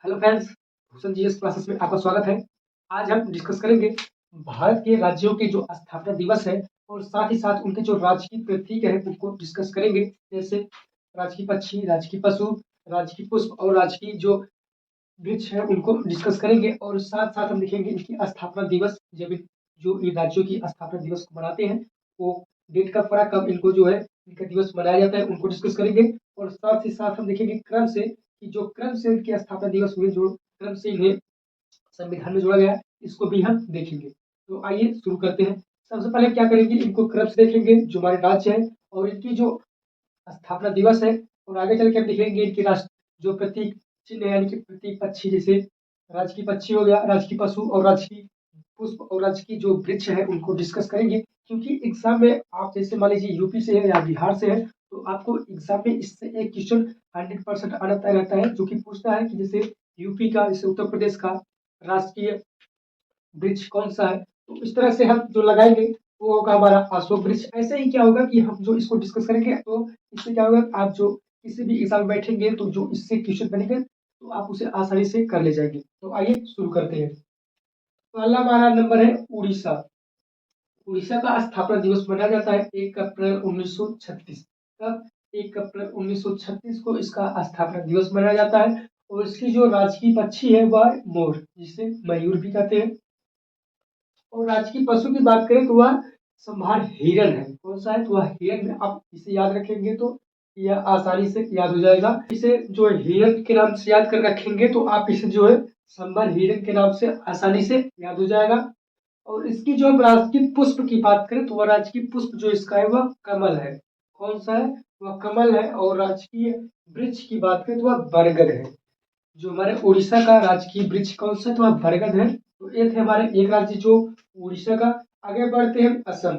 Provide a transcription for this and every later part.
Hello friends, Bhushan GS classes में आपका स्वागत है। आज हम डिस्कस करेंगे भारत के राज्यों के जो स्थापना दिवस है और साथ ही साथ उनके जो राजकीय प्रतीक है उनको डिस्कस करेंगे। जैसे राजकीय पक्षी, राजकीय पशु, राजकीय पुष्प और राजकीय जो वृक्ष है उनको डिस्कस करेंगे और साथ साथ हम देखेंगे इनकी स्थापना दिवस। जब जो इन राज्यों की स्थापना दिवस को मनाते हैं वो डेट कब पड़ा, कब इनको जो है इनका दिवस मनाया जाता है, उनको डिस्कस करेंगे। और साथ ही साथ हम देखेंगे क्रम से कि जो क्रम से इनकी स्थापना दिवस हुए, जो क्रम से इन्हें संविधान में जोड़ा गया है, इसको भी हम देखेंगे। तो आइए शुरू करते हैं। सबसे पहले क्या करेंगे, इनको क्रम से देखेंगे जो हमारे राज्य है और इनकी जो स्थापना दिवस है। और आगे चल के हम देखेंगे इनके राष्ट्र जो प्रतीक चिन्ह है, यानी कि प्रतीक पक्षी, जैसे राजकीय पक्षी हो गया, राजकीय पशु और राजकीय पुष्प और राजकीय जो वृक्ष है उनको डिस्कस करेंगे। क्योंकि एग्जाम में आप जैसे मान लीजिए यूपी से है या बिहार से है तो आपको एग्जाम में इससे एक क्वेश्चन 100% आना तय रहता है, जो कि पूछता है कि जैसे यूपी का, जैसे उत्तर प्रदेश का राष्ट्रीय वृक्ष कौन सा है। तो इस तरह से हम जो लगाएंगे वो होगा हमारा अशोक वृक्ष। ऐसे ही क्या होगा कि हम जो इसको डिस्कस करेंगे तो इससे क्या होगा, आप जो किसी भी एग्जाम में बैठेंगे तो जो इससे क्वेश्चन बनेंगे तो आप उसे आसानी से कर ले जाएंगे। तो आइए शुरू करते हैं। पहला हमारा नंबर है उड़ीसा। उड़ीसा का स्थापना दिवस मनाया जाता है 1 अप्रैल 1936। कब? 1 अप्रैल 1936 को इसका स्थापना दिवस मनाया जाता है। और इसकी जो राजकीय पक्षी है वह मोर, जिसे मयूर भी कहते हैं। और राजकीय पशु की बात करें तो वह संभार हिरन है। कौन सा है? तो वह हिरन है। आप इसे याद रखेंगे तो यह आसानी से याद हो जाएगा। इसे जो हिरन के नाम से याद कर रखेंगे तो आप इसे जो है संभार हिरन के नाम से आसानी से याद हो जाएगा। और इसकी जो हम राजकीय पुष्प की बात करें तो वह राजकीय पुष्प जो इसका है वह कमल है। कौन सा है? वह कमल है। और राजकीय वृक्ष की बात करें तो वह बरगद है। जो हमारे उड़ीसा का राजकीय वृक्ष कौन सा है? तो वह बरगद है। तो ये थे हमारे एक राज्य जो उड़ीसा का। आगे बढ़ते हैं असम।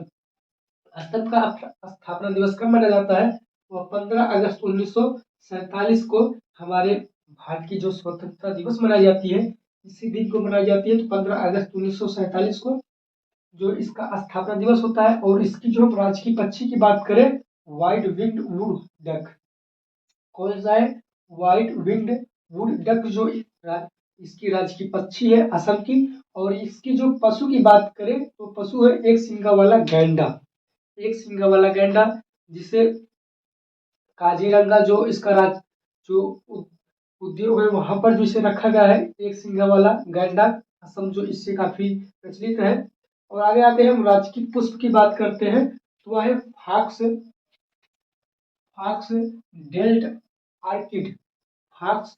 असम का स्थापना दिवस कब मनाया जाता है? वह 15 अगस्त 1947 को हमारे भारत की जो स्वतंत्रता दिवस मनाई जाती है इसी दिन को मनाई जाती है। तो 15 अगस्त 1947 को जो इसका स्थापना दिवस होता है। और इसकी जो राजकीय पक्षी की बात करें, व्हाइट विंग्ड वुड डक। कौन सा है? व्हाइट विंग्ड वुड डक जो इसकी राजकीय पक्षी है असम की। और इसकी जो पशु की बात करें तो पशु है एक सिंगा वाला गैंडा। एक सिंगा वाला गैंडा, जिसे काजीरंगा जो इसका जो उद्योग है वहां पर जो इसे रखा गया है, एक सिंगा वाला गैंडा। असम जो इससे काफी प्रचलित है। और आगे आते हैं, हम राजकीय पुष्प की बात करते हैं तो वह है फॉक्स फॉक्स डेल्ट आर्किड। फॉक्स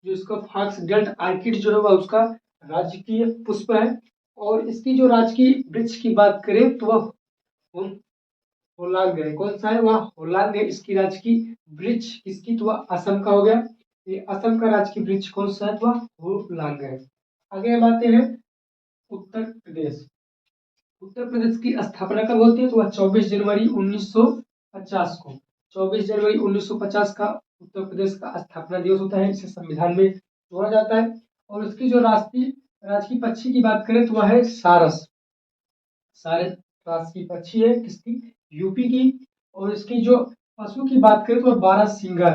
जो इसका फॉक्स डेल्ट आर्किड जो है वह उसका राजकीय पुष्प है। और इसकी जो राजकीय वृक्ष की बात करें तो वह होलांग है। कौन सा है? वह होलांग है इसकी राजकीय वृक्ष। किसकी? तो वह असम का हो गया। ये असम का राजकीय वृक्ष कौन सा है? तो वह होलांग है। आगे हम आते हैं उत्तर प्रदेश। उत्तर प्रदेश की स्थापना कब होती है? तो वह 24 जनवरी 1950 को। 24 जनवरी 1950 का उत्तर प्रदेश का स्थापना दिवस होता है। इसे संविधान में जोड़ा जाता है। और उसकी जो राष्ट्रीय राजकीय पक्षी की बात करें तो वह है सारस। सारस राजकीय पक्षी है किसकी? यूपी की। और इसकी जो पशु की बात करें तो वह बारहसिंगा।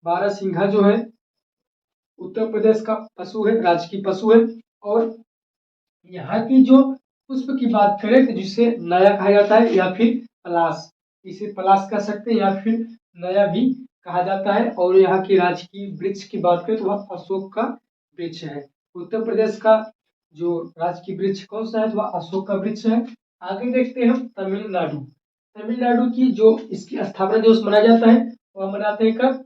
बारहसिंगा जो है उत्तर प्रदेश का पशु है, राजकीय पशु है। और यहाँ की जो पुष्प की बात करें तो जिसे नया कहा जाता है या फिर पलाश, इसे पलाश कह सकते हैं या फिर नया भी कहा जाता है। और यहाँ की राजकीय वृक्ष की बात करें तो वह अशोक का वृक्ष है। उत्तर प्रदेश का जो राजकीय वृक्ष कौन सा है? तो वह अशोक का वृक्ष है। आगे देखते हैं हम तमिलनाडु। तमिलनाडु की जो इसकी स्थापना दिवस मनाया जाता है वह मनाते हैं कब?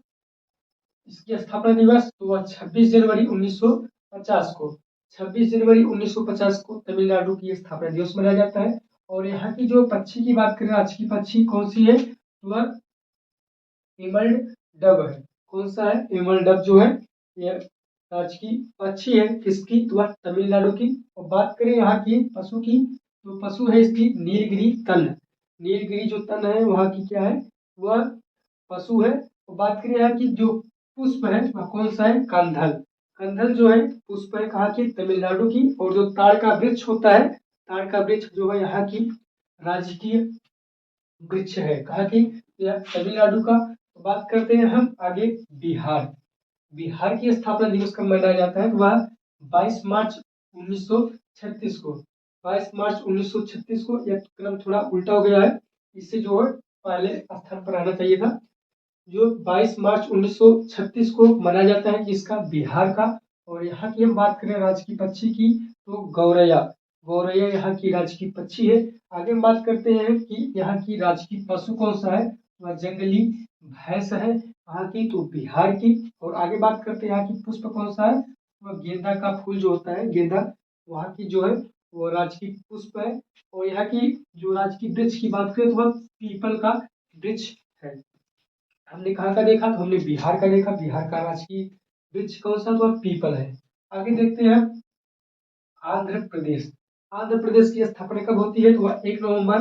इसकी स्थापना दिवस तो वह 26 जनवरी 1950 को। 26 जनवरी 1950 को तमिलनाडु की स्थापना दिवस मनाया जाता है। और यहाँ की जो पक्षी की बात करें, राजकीय पक्षी कौन सी है? तो वह एमल्ड डब है। कौन सा है? एमल्ड डब जो है यह राजकीय पक्षी है किसकी? तो वह तमिलनाडु की। और बात करें यहाँ की पशु की तो पशु है इसकी नीलगिरी तन। नीलगिरी जो तन है वहाँ की क्या है? वह पशु है। और बात करें यहाँ की जो पुष्प है वह कौन सा है? कंधल। कंधल जो है पुष्प है कहाँ की? तमिलनाडु की। और जो ताड़ का वृक्ष होता है, ताड़ का वृक्ष जो है यहाँ की राजकीय वृक्ष है। कहाँ की? यह तमिलनाडु का। तो बात करते हैं हम आगे बिहार। बिहार की स्थापना दिवस कब मनाया जाता है? तो वह 22 मार्च 1936 को, 22 मार्च 1936 को। यह क्रम थोड़ा उल्टा हो गया है, इससे जो है पहले स्थान पर आना चाहिए था। जो 22 मार्च 1936 को मनाया जाता है, किसका? बिहार का। और यहाँ की हम बात करें राज्य की पक्षी की, तो गौरैया, गौरैया यहाँ की राज्य की पक्षी है। आगे हम बात करते हैं कि यहाँ की राज्य की पशु कौन सा है? वह जंगली भैंस है यहाँ की, तो बिहार की। और आगे बात करते हैं यहाँ की पुष्प कौन सा है? वह गेंदा का फूल जो होता है, गेंदा, वहाँ की जो है वो राज्य की पुष्प है। और यहाँ की जो राज्य की वृक्ष की बात करें तो वह पीपल का वृक्ष है। हमने कहाँ का देखा? तो हमने बिहार का देखा। बिहार का राजकीय वृक्ष कौन सा? तो पीपल है। आगे देखते हैं आंध्र प्रदेश। आंध्र प्रदेश की स्थापना कब होती है? तो वह 1 नवंबर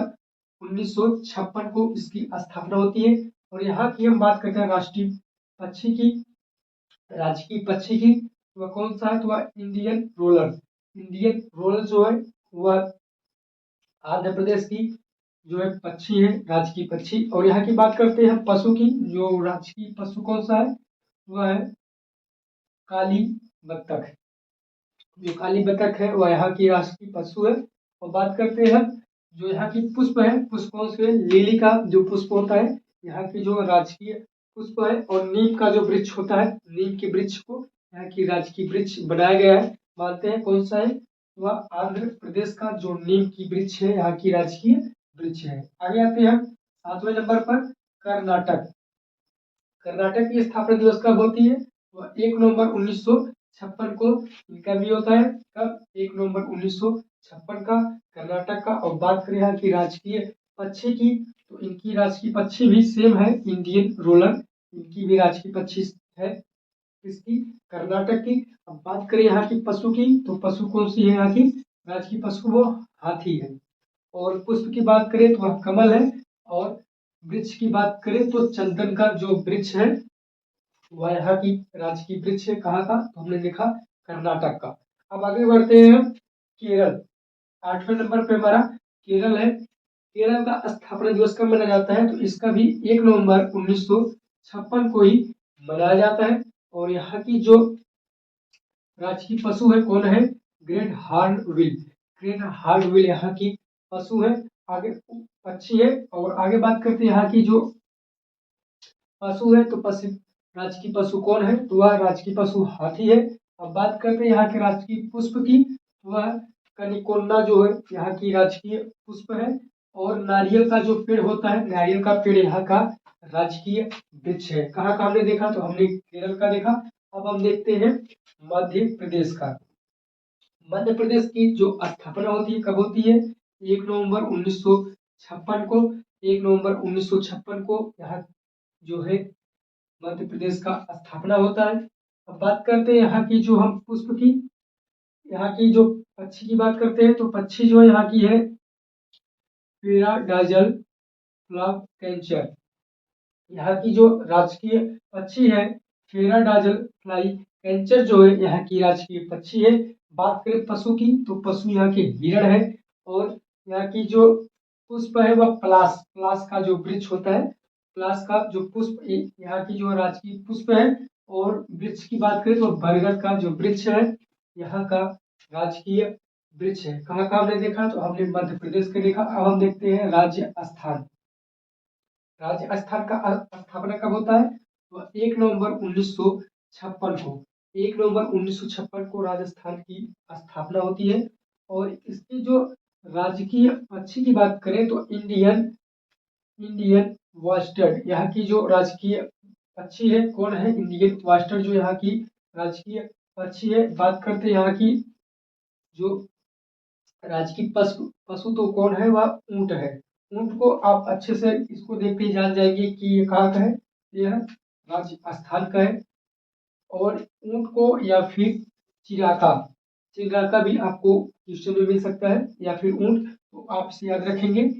1956 को इसकी स्थापना होती है। और यहाँ की हम बात करते हैं राष्ट्रीय पक्षी की, राजकीय पक्षी की, वह कौन सा है? तो वह इंडियन रोलर, इंडियन रोलर जो है वह आंध्र प्रदेश की जो है पक्षी है, राजकीय पक्षी। और यहाँ की बात करते हैं पशु की, जो राजकीय पशु कौन सा है? वह है काली बत्तख। जो काली बत्तख है वह यहाँ की राष्ट्रीय पशु है। और बात करते हैं जो यहाँ की पुष्प है, पुष्प कौन से? लिली का जो पुष्प होता है यहाँ की जो राजकीय पुष्प है। और नीम का जो वृक्ष होता है, नीम के वृक्ष को यहाँ की राजकीय वृक्ष बनाया गया है। मानते हैं कौन सा है? वह आंध्र प्रदेश का जो नीम की वृक्ष है यहाँ की राजकीय वृक्ष है। आगे आते हैं 7वें नंबर पर कर्नाटक। कर्नाटक की स्थापना दिवस कब होती है? वह 1 नवंबर 1956 को इनका भी होता है। कब? 1 नवंबर 1956 का कर्नाटक का। और बात करें यहाँ की राजकीय पक्षी की, तो इनकी राजकीय पक्षी भी सेम है, इंडियन रोलर, इनकी भी राजकीय पक्षी है, किसकी? कर्नाटक की। अब बात करें यहाँ की पशु की, तो पशु कौन सी है यहाँ की राजकीय पशु? वो हाथी है। और पुष्प की बात करें तो वह कमल है। और वृक्ष की बात करें तो चंदन का जो वृक्ष है वह यहाँ की राजकीय वृक्ष है। कहाँ का? तो हमने देखा कर्नाटक का। अब आगे बढ़ते हैं केरल। 8वें नंबर पे हमारा केरल है। केरल का स्थापना दिवस कब मनाया जाता है? तो इसका भी 1 नवंबर 1956 को ही मनाया जाता है। और यहाँ की जो राजकीय पशु है कौन है? ग्रेट हॉर्नबिल, ग्रेट हॉर्नबिल यहाँ की पशु है, आगे पक्षी है। और आगे बात करते हैं यहाँ की जो पशु है, तो पशु राजकीय पशु कौन है? तो वह राजकीय पशु हाथी है। अब बात करते हैं यहाँ के राजकीय पुष्प की, तो वह कनिकोन्ना जो है यहाँ की राजकीय पुष्प है। और नारियल का जो पेड़ होता है, नारियल का पेड़ यहाँ का राजकीय वृक्ष है। कहाँ का हमने देखा? तो हमने केरल का देखा। अब हम देखते हैं मध्य प्रदेश का। मध्य प्रदेश की जो स्थापना होती है कब होती है? 1 नवंबर 1956 को, 1 नवंबर 1956 को यहाँ जो है मध्य प्रदेश का स्थापना होता है। अब बात करते हैं यहाँ की जो हम पुष्प की, यहाँ की जो पक्षी की बात करते हैं, तो पक्षी जो है यहाँ की है पैराडाइजल फ्लाइकैचर। यहाँ की जो राजकीय पक्षी है पैराडाइजल फ्लाइकैचर जो है यहाँ की राजकीय पक्षी है। बात करें पशु की, तो पशु यहाँ के हिरण है। और यहाँ की जो पुष्प है वह पलाश, पलाश का जो वृक्ष होता है, पलाश का जो पुष्प यहाँ की जो राजकीय पुष्प है। और वृक्ष की बात करें तो बरगद का जो वृक्ष है यहाँ का राजकीय वृक्ष है। कहाँ कहाँ हमने देखा? तो हमने मध्य प्रदेश का देखा। अब हम देखते हैं राजस्थान। राजस्थान का स्थापना कब होता है? तो 1 नवंबर 1956 को, 1 नवंबर 1956 को राजस्थान की स्थापना होती है। और इसकी जो राजकीय पक्षी की बात करें तो इंडियन, इंडियन वास्टर्ड यहाँ की जो राजकीय पक्षी है कौन है? इंडियन वास्टर्ड जो यहाँ की राजकीय पक्षी है। बात करते हैं यहाँ की जो राजकीय पशु, पशु तो कौन है? वह ऊंट है। ऊंट को आप अच्छे से इसको देखते ही जान जाएंगे कि ये कहाँ का है, यह राजस्थान का है। और ऊंट को या फिर चिराका, चिराका भी आपको क्वेश्चन में मिल सकता है, या फिर ऊंट, तो आप इसे याद रखेंगे।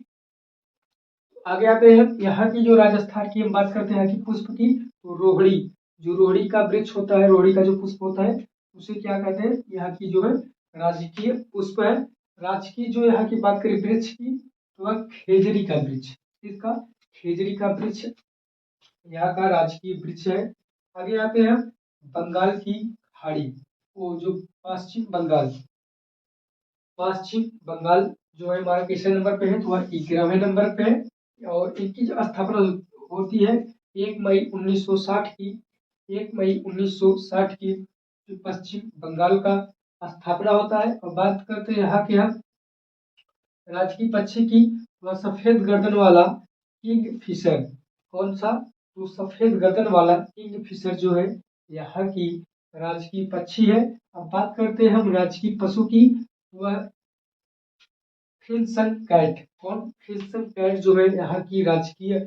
आगे आते हैं यहाँ की जो राजस्थान की हम बात करते हैं यहाँ की पुष्प की, तो रोहिणी, जो रोहिणी का वृक्ष होता है, रोहिणी का जो पुष्प होता है उसे क्या कहते हैं? यहाँ की जो है राजकीय पुष्प है। राजकीय जो यहाँ की बात करें वृक्ष की, तो वह खेजड़ी का वृक्ष, इसका खेजड़ी का वृक्ष यहाँ का राजकीय वृक्ष है। आगे आते हैं बंगाल की खाड़ी, वो जो पश्चिम बंगाल जो है हमारा किसरे नंबर पे है, तो वह 11वें नंबर पे है। और इनकी जो स्थापना होती है 1 मई 1960 की, 1 मई 1960 की जो पश्चिम बंगाल का स्थापना होता है। और बात करते हैं यहाँ के हम राजकीय पक्षी की, वह सफेद गर्दन वाला किंग फिशर। कौन सा? तो सफेद गर्दन वाला किंग फिशर जो है यहाँ की राजकीय पक्षी है। अब बात करते हैं हम राजकीय पशु की, वह क्रिम्सन कैट। कौन? क्रिम्सन कैट जो है यहाँ की राजकीय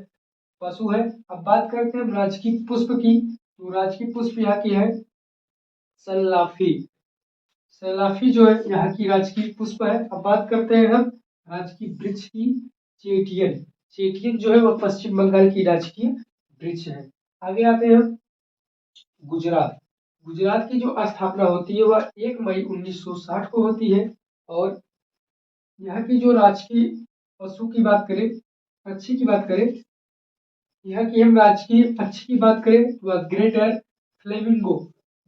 पशु है। अब बात करते हैं हम राजकीय पुष्प की, तो राजकीय पुष्प यहाँ की है सलाफी। सलाफी जो है यहाँ की राजकीय पुष्प है। अब बात करते हैं हम राजकीय वृक्ष की, चेटियन। चेटियन जो है वह पश्चिम बंगाल की राजकीय वृक्ष है। आगे आते हैं हम गुजरात। गुजरात की जो स्थापना होती है वह 1 मई 1960 को होती है। और यहाँ की जो राजकीय पशु की बात करें, पक्षी की बात करें, यहाँ की हम राजकीय पक्षी की बात करें तो वह ग्रेटर फ्लेमिंगो।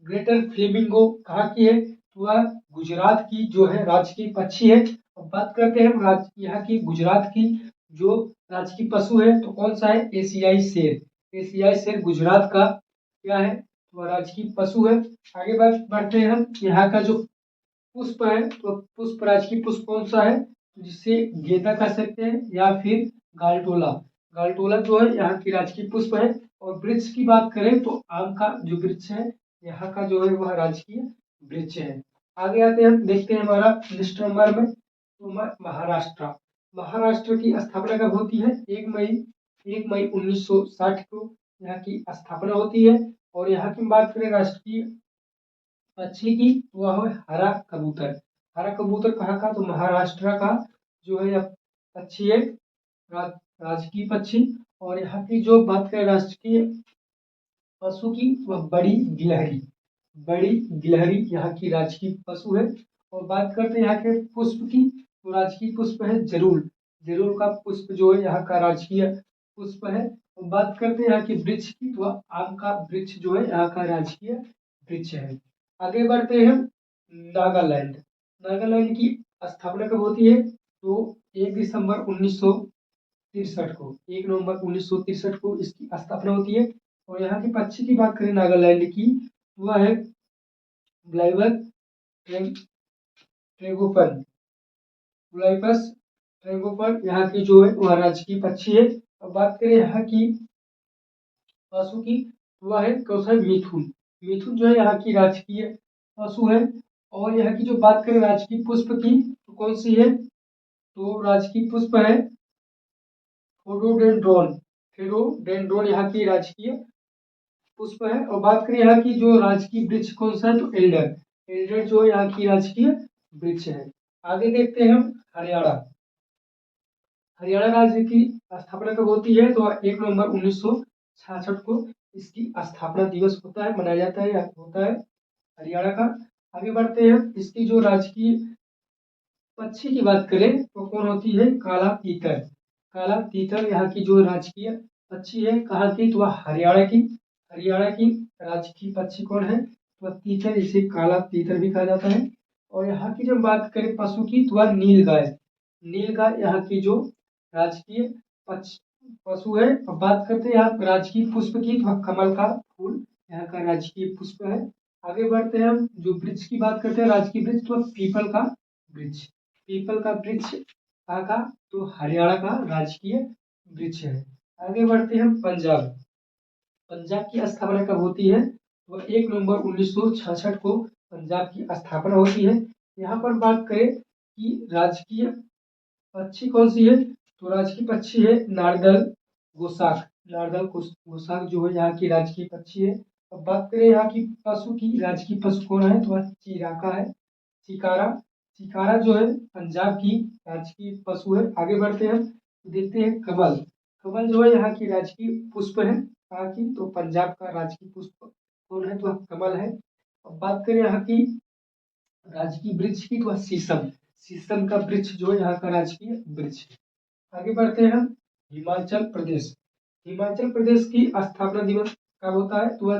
ग्रेटर फ्लेमिंगो कहाँ की है? तो वह गुजरात की जो है राजकीय पक्षी है। अब बात करते हैं हम यहाँ की गुजरात की जो राजकीय पशु है, तो कौन सा है? एशियाई शेर। एशियाई शेर गुजरात का क्या है? तो वह राजकीय पशु है। आगे बात बढ़ते हैं हम यहाँ का जो पुष्प है, तो पुष्प राजकीय पुष्प कौन सा है? जिसे गेंदा कह सकते हैं या फिर गालटोला। गालटोला जो है यहाँ की राजकीय पुष्प है। और वृक्ष की बात करें तो आम का जो वृक्ष है यहाँ का जो है वह राजकीय वृक्ष है। आगे आते हैं हम देखते हैं हमारा नेक्स्ट नंबर में, तो महाराष्ट्र। महाराष्ट्र की स्थापना कब होती है? 1 मई 1960 को यहाँ की स्थापना होती है। और यहाँ की बात करें राष्ट्रीय पक्षी की, वह है हरा कबूतर। हरा कबूतर कहाँ का? तो महाराष्ट्र का जो है यह पक्षी है, राजकीय पक्षी। और यहाँ की जो बात करें राष्ट्रीय पशु की, वह बड़ी गिलहरी। बड़ी गिलहरी यहाँ की राजकीय पशु है। और बात करते हैं यहाँ के पुष्प की, तो राजकीय पुष्प है जरूल। जरूल का पुष्प जो है यहाँ का राजकीय पुष्प है। और बात करते हैं यहाँ के वृक्ष की, तो आम का वृक्ष जो है यहाँ का राजकीय वृक्ष है। आगे बढ़ते हैं नागालैंड। नागालैंड की स्थापना कब होती है? तो 1 दिसंबर 1963 को, 1 नवंबर 1963 को इसकी स्थापना होती है। और यहाँ के पक्षी की बात करें नागालैंड की, वह है ग्लाइवर ट्रेगोपन। ग्लाइपस ट्रेगोपन यहाँ की जो है वह राजकीय पक्षी है। अब बात करें यहाँ की पशु की, वह है कौन सा? मिथुन। मिथुन जो है यहाँ की राजकीय पशु है। और यहाँ की जो बात करें राजकीय पुष्प की, तो कौन सी है? तो राजकीय पुष्प है फोडोडेंड्रोन। फोडोडेंड्रोन यहाँ की राजकीय पुष्प है। और बात करें यहाँ की जो राजकीय वृक्ष कौन सा है? तो एल्डर। एल्डर जो है यहाँ की राजकीय वृक्ष है। आगे देखते हैं हम हरियाणा। हरियाणा राज्य की स्थापना कब होती है? तो 1 नवंबर 1966 को इसकी स्थापना दिवस होता है, मनाया जाता है या होता है हरियाणा का। आगे बढ़ते हैं, इसकी जो राजकीय पक्षी की बात करें तो कौन होती है? काला तीतर। काला तीतर यहाँ की जो राजकीय पक्षी है, कहाँ की? तो वह हरियाणा की। हरियाणा की राजकीय पक्षी कौन है? तो वह तीतर, इसे काला तीतर भी कहा जाता है। और यहाँ की जब बात करें पशु की, तो वह नील गाय। नील गाय यहाँ की जो राजकीय पशु है। अब बात करते हैं यहाँ राजकीय पुष्प की, तो वह कमल का फूल यहाँ का राजकीय पुष्प है। आगे बढ़ते हैं हम जो वृक्ष की बात करते हैं राजकीय वृक्ष, तो पीपल का वृक्ष। पीपल का वृक्ष कहाँ का? तो हरियाणा का राजकीय वृक्ष है। आगे बढ़ते हैं हम पंजाब। पंजाब की स्थापना कब होती है? वह 1 नवंबर 1966 को पंजाब की स्थापना होती है। यहाँ पर बात करें कि राजकीय पक्षी कौन सी है, तो राजकीय पक्षी है नारदल गोसाख। नारदल गोसाख जो है यहाँ की राजकीय पक्षी है। अब बात करें यहाँ की पशु की, राजकीय पशु कौन है, तो वह चिराका है, चिकारा। चिकारा जो है पंजाब की राजकीय पशु है। आगे बढ़ते हैं, देखते हैं कमल। कमल जो है यहाँ की राजकीय पुष्प है, कहाँ की? तो पंजाब का राजकीय पुष्प कौन है, तो वह कमल है। अब बात करें यहाँ की राजकीय वृक्ष की, तो शीशम। शीशम का वृक्ष जो है यहाँ का राजकीय वृक्ष है। आगे बढ़ते हैं हम हिमाचल प्रदेश। हिमाचल प्रदेश की स्थापना दिवस कब होता है, तो वह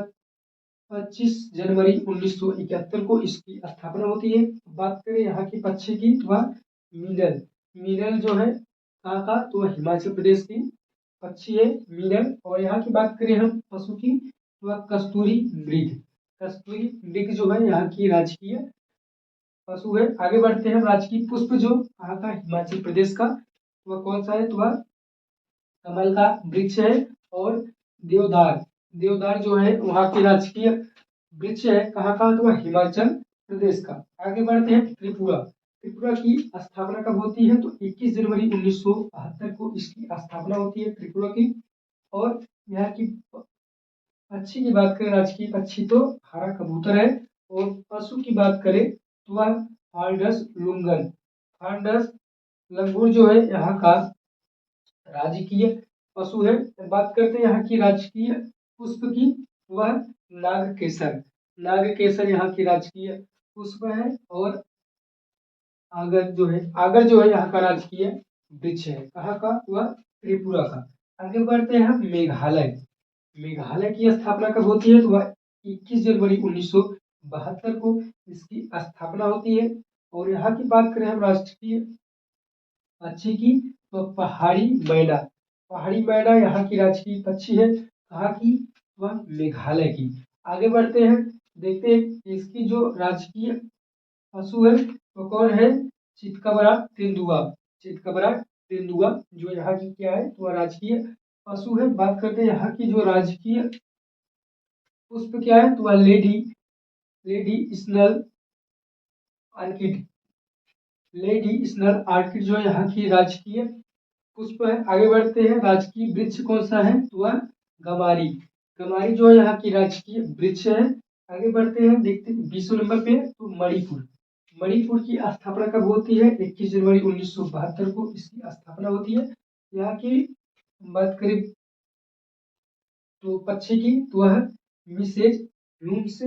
25 जनवरी 1971 को इसकी स्थापना होती है। बात करें यहाँ की पक्षी की तो वह मीनल, मीनल जो है कहाँ का, तो वह हिमाचल प्रदेश की पक्षी है मीनल। और यहाँ की बात करें हम पशु की तो वह कस्तूरी मृग, कस्तूरी मृग जो है यहाँ की राजकीय पशु है। आगे बढ़ते हैं, राजकीय पुष्प जो कहाँ का, हिमाचल प्रदेश का, तो वह कौन सा है, तो वह कमल का वृक्ष है। और देवदार, देवदार जो है वहाँ की राजकीय वृक्ष है कहाँ का, तो वह हिमाचल प्रदेश का। आगे बढ़ते हैं, त्रिपुरा, त्रिपुरा की स्थापना कब होती है, तो 21 जनवरी 1972 को इसकी स्थापना होती है त्रिपुरा की। और यहाँ की पक्षी की बात करें, राजकीय पक्षी तो हरा कबूतर है। और पशु की बात करें तो वह फाल्डस लुंगन, फाल्डस लंगूर जो है यहाँ का राजकीय पशु है। बात करते हैं यहाँ की राजकीय पुष्प की, वह नाग केसर, नाग केसर यहाँ की राजकीय पुष्प है। और आगर जो है यहाँ का राजकीय वृक्ष है कहाँ का, वह त्रिपुरा का। आगे बढ़ते हैं हम मेघालय, मेघालय की स्थापना कब होती है, तो वह 21 जनवरी 1972 को इसकी स्थापना होती है। और यहाँ की बात करें हम राष्ट्रीय पक्षी की, तो पहाड़ी मैना, पहाड़ी मैना यहाँ की राजकीय पक्षी है कहाँ की, वह मेघालय की। आगे बढ़ते हैं, देखते हैं इसकी जो राजकीय पशु है तो कौन है, चितकबरा तेंदुआ, चितकबरा तेंदुआ जो यहाँ की क्या है, तो वह राजकीय पशु है। बात करते हैं यहाँ की जो राजकीय पुष्प क्या है, तो वह lady, lady snail orchid, lady snail orchid जो यहाँ की राजकीय पुष्प है। आगे बढ़ते हैं, राजकीय वृक्ष कौन सा है, तो वह गमारी, गमारी जो है यहाँ की राजकीय वृक्ष है। आगे बढ़ते हैं, देखते हैं 20 नंबर पे, तो मणिपुर, मणिपुर की स्थापना कब होती है, 21 जनवरी 1972 को इसकी स्थापना होती है। यहाँ की बात करें तो पक्षी की, तो वह मिसेज ह्यूम्स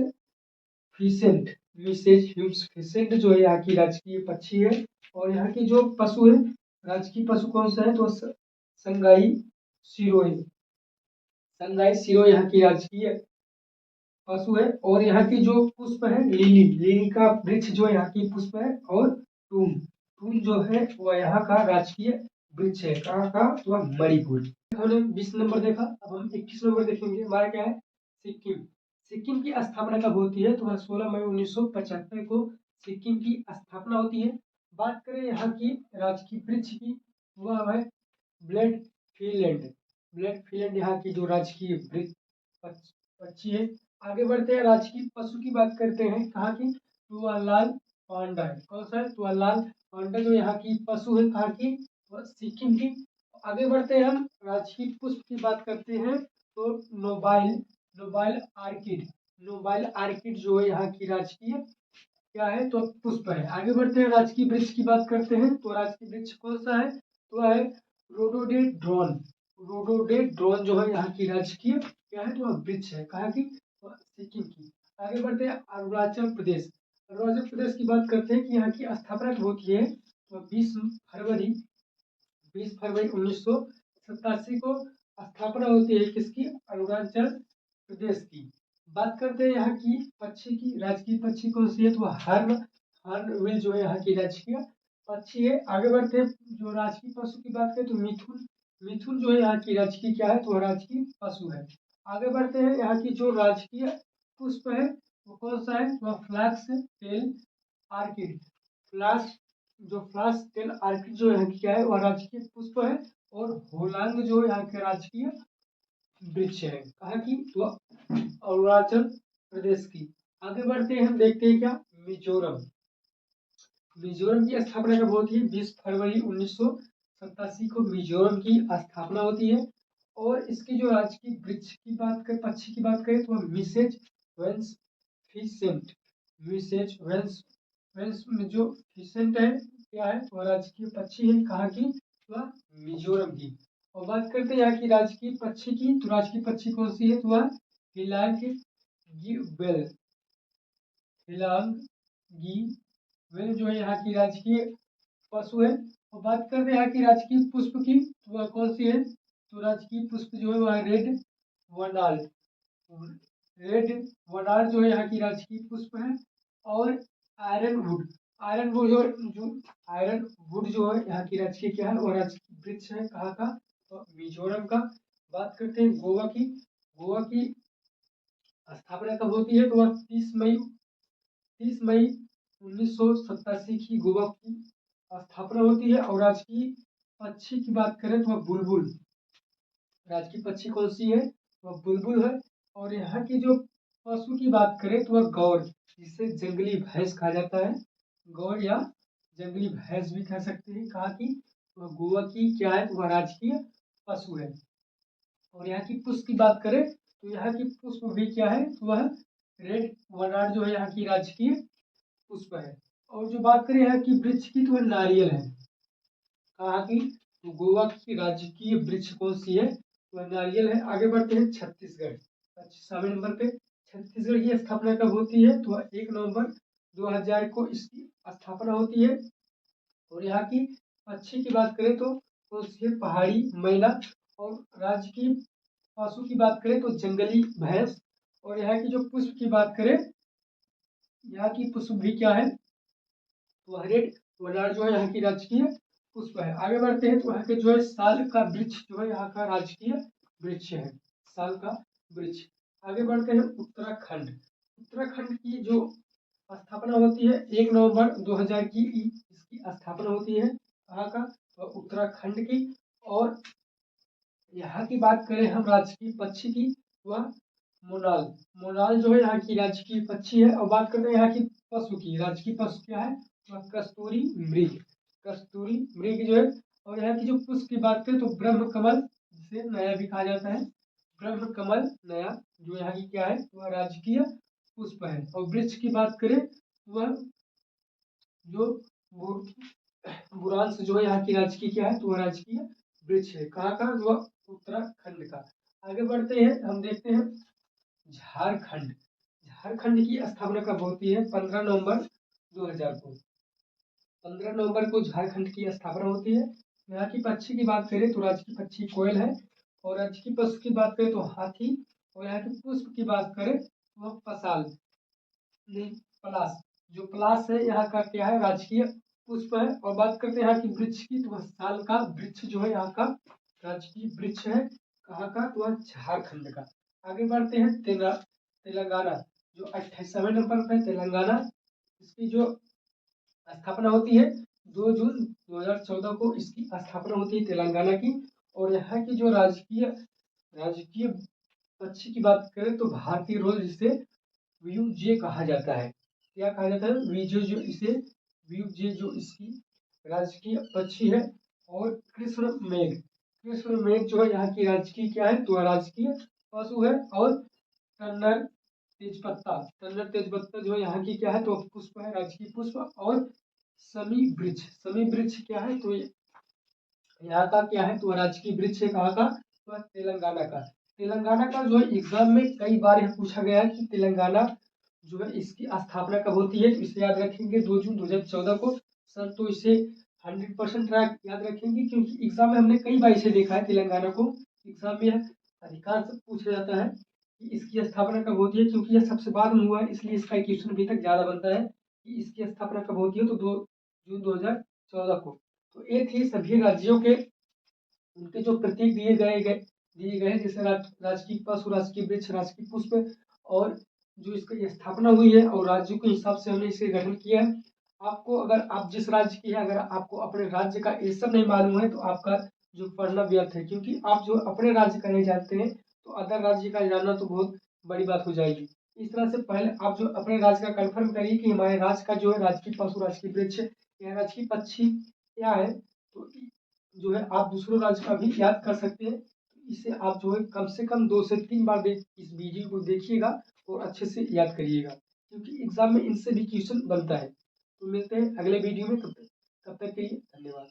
फिसेंट, मिसेज ह्यूम्स फिसेंट जो है यहाँ की राजकीय पक्षी है। और यहाँ की जो पशु है, राजकीय पशु कौन सा है, तो संगाई सिरोही, संगाई सिरो यहाँ की राजकीय पशु है। और यहाँ की जो पुष्प है लिली, लिली का वृक्ष जो यहाँ की पुष्प है। और टूम, टूम जो है वह यहाँ का राजकीय वृक्ष है कहाँ का, तो वह मणिपुर। हमने 20 नंबर देखा, अब हम 21 नंबर देखेंगे। हमारा क्या है, सिक्किम, सिक्किम की स्थापना कब होती है, तो वह 16 मई 1975 को सिक्किम की स्थापना होती है। बात करें यहाँ की राजकीय वृक्ष की, वह है ब्लेड फीलैंड, ब्लेड फीलैंड यहाँ की जो राजकीय वृक्ष पक्षी है। आगे बढ़ते हैं, राजकीय पशु की बात करते हैं कहाँ की, तो वह लाल पांडा है, कौन सा है, तो वह लाल पांडा जो यहाँ की पशु है कहाँ की, वह सिक्किम की। आगे बढ़ते हैं, हम राजकीय पुष्प की बात करते हैं तो नोबाइल, नोबाइल आर्किड, नोबाइल आर्किड जो है यहाँ की राजकीय क्या है, तो पुष्प है। आगे बढ़ते हैं, राजकीय वृक्ष की बात करते हैं तो राजकीय वृक्ष कौन सा है, तो वह है रोडोडेड्रॉन, रोडोडेड्रॉन जो है यहाँ की राजकीय क्या है, तो वह वृक्ष है कहाँ की, तो सिक्किम की। आगे बढ़ते हैं, अरुणाचल प्रदेश, अरुणाचल प्रदेश की बात करते हैं कि यहाँ की स्थापना कब होती है, तो 20 फरवरी 1987 को स्थापना होती है किसकी, अरुणाचल प्रदेश की। बात करते हैं यहाँ की पक्षी की, राजकीय पक्षी कौन सी है, तो हॉर्नबिल जो है यहाँ की राजकीय पक्षी है। आगे बढ़ते हैं, जो राजकीय पशु की बात करें तो मिथुन, मिथुन जो है यहाँ की राजकीय क्या है, तो राजकीय पशु है। आगे बढ़ते हैं, यहाँ की जो राजकीय पुष्प है वो कौन सा है, तो फ्लैक्स टेल आर्किड, फ्लैक्स जो फ्लास टेल आर्किड जो यहाँ की क्या है, वह राजकीय पुष्प है। और होलांग जो यहाँ के राजकीय वृक्ष है कहाँ की, तो अरुणाचल प्रदेश की। आगे बढ़ते हैं, हम देखते हैं क्या, मिजोरम, मिजोरम की स्थापना कब होती है, 20 फरवरी 1987 को मिजोरम की स्थापना होती है। और इसकी जो राजकीय वृक्ष की बात करें, पक्षी की बात करें तो मिसेज वेंस फिसेंट, मिसेज वेंस वेंस में जो फिसेंट है क्या है, तो राजकीय पक्षी है कहाँ की, तो मिजोरम की। और बात करते हैं यहाँ की राजकीय पक्षी की, तो राजकीय पक्षी कौन सी है, तो वह हिलांगी वेल, हिलांगी वेल जो है यहाँ की राजकीय पशु है। और बात करते हैं यहाँ की राजकीय पुष्प की, तो वह कौन सी है, तो राजकीय पुष्प जो है वह रेड वनाल, रेड वडार जो है यहाँ की राजकीय पुष्प है। और आयरन वुड, आयरन वुड जो आयरन वुड जो है यहाँ की राजकीय क्या है, और राजकीय वृक्ष है कहाँ का, तो मिजोरम का। बात करते हैं गोवा की। गोवा की स्थापना कब होती है, तो वह 30 मई 1987 की गोवा की स्थापना होती है। और राजकीय पक्षी की बात करें तो वह बुलबुल, राजकीय पक्षी कौन सी है, वह बुलबुल है। और यहाँ की जो पशु की बात करें तो वह गौर, जिसे जंगली भैंस कहा जाता है, गौर या जंगली भैंस भी कह सकते हैं। कहा कि वह गोवा की क्या है, तो वह राजकीय पशु है। और यहाँ की पुष्प की बात करें तो यहाँ की पुष्प भी क्या है, तो वह रेड वनार जो है यहाँ की राजकीय पुष्प है। और जो बात करें यहाँ की वृक्ष की, तो वह नारियल है। कहा कि तो गोवा की राजकीय वृक्ष कौन सी है, वह नारियल है। आगे बढ़ते हैं छत्तीसगढ़। 7वें नंबर पे छत्तीसगढ़ की स्थापना कब होती है, तो 1 नवंबर 2000 को इसकी स्थापना होती है। और यहाँ की पक्षी की बात करें तो कौन सी है, पहाड़ी मैना। और राज्य की पशु की बात करें तो जंगली भैंस। और यहाँ की जो पुष्प की बात करें, यहाँ की पुष्प भी क्या है, तो रेड वनार जो है यहाँ की राजकीय पुष्प है। आगे बढ़ते हैं तो यहाँ के जो है साल का वृक्ष जो है यहाँ का राजकीय वृक्ष है, साल का वृक्ष। आगे बढ़ते हैं उत्तराखंड। उत्तराखंड की जो स्थापना होती है 1 नवंबर 2000 की इसकी स्थापना होती है। कहाँ का, तो उत्तराखंड की। और यहाँ की बात करें हम राजकीय पक्षी की, वह मोनाल, मोनाल जो है यहाँ की राजकीय पक्षी है। और बात करते हैं यहाँ की पशु की, राजकीय पशु क्या है, वह कस्तूरी मृग, कस्तूरी मृग जो है। और यहाँ की जो पुष्प की बात करें तो ब्रह्म कमल, जिसे नया भी कहा जाता है, ब्रह्म कमल नया जो यहाँ की क्या है, वह राजकीय पुष्प है। और वृक्ष की बात करें वह जो बुरांश जो है यहाँ की राजकीय क्या है, तो वह राजकीय वृक्ष है। कहाँ का, वह उत्तराखंड का। आगे बढ़ते हैं, हम देखते हैं झारखंड। झारखंड की स्थापना कब होती है, 15 नवंबर 2000 को। 15 नवंबर को झारखंड की स्थापना होती है। यहाँ की पक्षी की बात करें तो राजकीय पक्षी कोयल है। और राजकीय पशु की बात करें तो हाथी। और यहाँ के पुष्प की बात करें तो वह पसाल नहीं पलास, जो पलास है यहाँ का क्या है, राजकीय पुष्प है। और बात करते हैं यहाँ की वृक्ष की, तो वह साल का वृक्ष जो है यहाँ का राजकीय वृक्ष है। कहाँ का, तो वह झारखंड का। आगे बढ़ते हैं तेलंगाना, जो 28वें नंबर पर तेलंगाना, इसकी जो स्थापना होती है 2 जून 2014 को इसकी स्थापना होती है तेलंगाना की। और यहाँ की जो राजकीय राजकीय पक्षी की बात करें तो भारतीय रोज, जिसे व्यूजे कहा जाता है। क्या कहा जाता है, व्यूजे, जो इसे व्यूजे जो इसकी राजकीय पक्षी है। और कृष्ण मेघ, कृष्ण मेघ जो है यहाँ की राजकीय क्या है, तो राजकीय पशु है। और कन्नर तेजपत्ता, कन्नर तेजपत्ता जो है यहाँ की क्या है, तो पुष्प है, राजकीय पुष्प। और समी वृक्ष, समी वृक्ष क्या है, तो यहाँ का क्या है, तो राजकीय वृक्ष है। कहाँ का, तो तेलंगाना का। तेलंगाना का जो है एग्जाम में कई बार यह पूछा गया है कि तेलंगाना जो है इसकी स्थापना कब होती है, तो इसे याद रखेंगे 2 जून 2014 को। सर तो इसे 100% याद रखेंगे, क्योंकि एग्जाम में हमने कई बार इसे देखा है तेलंगाना को। एग्जाम में अधिकांश पूछा जाता है कि इसकी स्थापना कब होती है, क्योंकि यह सबसे बाद में हुआ है, इसलिए इसका क्वेश्चन अभी तक ज्यादा बनता है कि इसकी स्थापना कब होती है, तो 2 जून 2014 को। तो ये थी सभी राज्यों के उनके जो प्रतीक दिए गए हैं, जैसे राजकीय पशु, राजकीय वृक्ष, राजकीय पुष्प। और जो इसकी स्थापना हुई है और राज्यों के हिसाब से हमने इसे गठन किया है। आपको अगर आप जिस राज्य के हैं, अगर आपको अपने राज्य का ये सब नहीं मालूम है, तो आपका जो पढ़ना व्यर्थ है, क्योंकि आप जो अपने राज्य का नहीं जानते हैं तो अदर राज्य का जानना तो बहुत बड़ी बात हो जाएगी। इस तरह से पहले आप जो अपने राज्य का कंफर्म करिए कि हमारे राज्य का जो है राजकीय पशु, राजकीय वृक्ष या राजकीय पक्षी क्या है। तो जो है आप दूसरों राज्य का भी याद कर सकते हैं। इसे आप जो है कम से कम 2 से 3 बार इस वीडियो को देखिएगा और अच्छे से याद करिएगा, क्योंकि एग्जाम में इनसे भी क्वेश्चन बनता है। तो मिलते हैं अगले वीडियो में, तब तक के लिए धन्यवाद।